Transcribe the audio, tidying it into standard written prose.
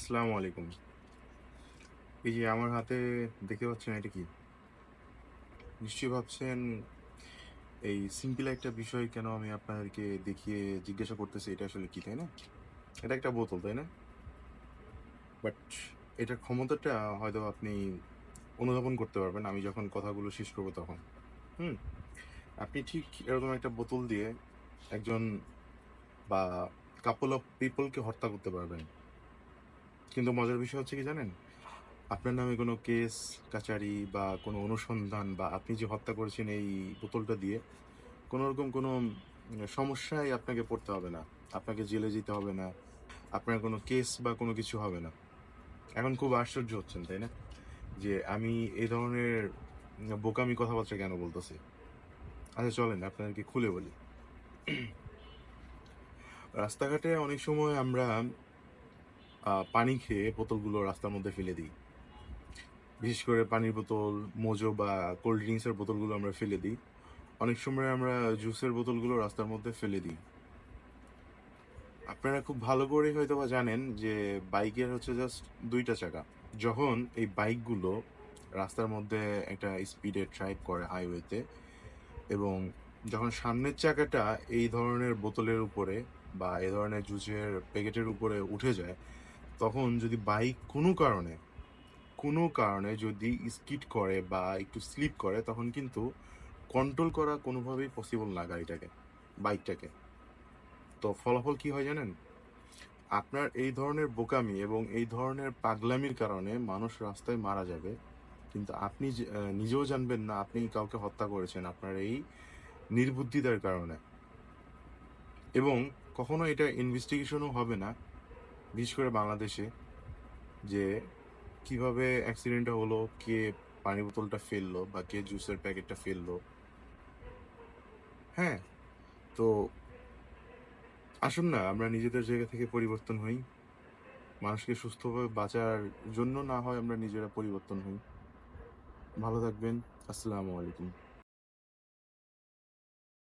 আসসালামু আলাইকুম। এই যে আমার হাতে দেখতে পাচ্ছেন এটা কি? নিশ্চয়ই ভাবছেন এই সিম্পল একটা বিষয় কেন আমি আপনাদেরকে দেখিয়ে জিজ্ঞাসা করতেছি এটা আসলে কি, তাই না? এটা একটা বোতল, তাই না? বাট এটার ক্ষমতাটা হয়তো আপনি অনুধাবন করতে পারবেন আমি যখন কথাগুলো শেষ করব তখন। হুম? আপনি ঠিক এরকম একটা বোতল দিয়ে একজন বা couple of people কে হত্যা করতে পারবেন। কিন্তু মজার বিষয় হচ্ছে কি জানেন? আপনার নামে কোনো কেস, কাচারি বা কোনো অনুসন্ধান বা আপনি যে হত্যা করেছেন এই বোতলটা দিয়ে কোনোরকম কোনো সমস্যায় আপনাকে পড়তে হবে না। আপনাকে জেলে যেতে হবে না। আপনার কোনো কেস বা কোনো কিছু হবে না। এখন খুব আশ্চর্য হচ্ছেন, তাই না? যে আমি এই ধরনের বোকামি কথাবার্তা কেন বলতেছি? আচ্ছা চলেন আপনাদেরকে খুলে বলি। রাস্তাঘাটে অনেক সময় আমরা পানি খেয়ে বোতলগুলো রাস্তার মধ্যে ফেলে দিই। বিশেষ করে পানির বোতল, মোজো বা কোল্ড ড্রিংকস এর বোতলগুলো আমরা ফেলে দিই। অনেক সময় আমরা জুসের বোতলগুলো রাস্তার মধ্যে ফেলে দিই। আপনারা খুব ভালো করেই হয়তোবা জানেন যে বাইকের হচ্ছে জাস্ট ২ টা চাকা। যখন এই বাইকগুলো রাস্তার মধ্যে একটা স্পিডে ড্রাইভ করে হাইওয়েতে এবং যখন সামনের চাকাটা এই ধরনের বোতলের উপরে বা এ ধরনের জুসের প্যাকেটের উপরে উঠে যায়, তখন যদি বাইক কোনো কারণে যদি স্কিড করে বা একটু স্লিপ করে তখন কিন্তু কন্ট্রোল করা কোনোভাবেই পসিবল না গাড়িটাকে, বাইকটাকে। তো ফলাফল কি হয় জানেন? আপনার এই ধরনের বোকামি এবং এই ধরনের পাগলামির কারণে মানুষ রাস্তায় মারা যাবে। কিন্তু আপনি যে নিজেও জানবেন না আপনি কাউকে হত্যা করেছেন আপনার এই নির্বুদ্ধিতার কারণে। এবং কখনো এটা ইনভেস্টিগেশন ও হবে না, বিশেষ করে বাংলাদেশে যে কিভাবে অ্যাক্সিডেন্টটা হলো, কে পানির বোতলটা ফেললো বা কে জুসের প্যাকেটটা ফেললো। হ্যাঁ? তো আসুন না আমরা নিজেদের জায়গা থেকে পরিবর্তন হই। মানুষকে সুস্থভাবে বাঁচার জন্য না হয় আমরা নিজেরা পরিবর্তন হই। ভালো থাকবেন। আসসালামু আলাইকুম।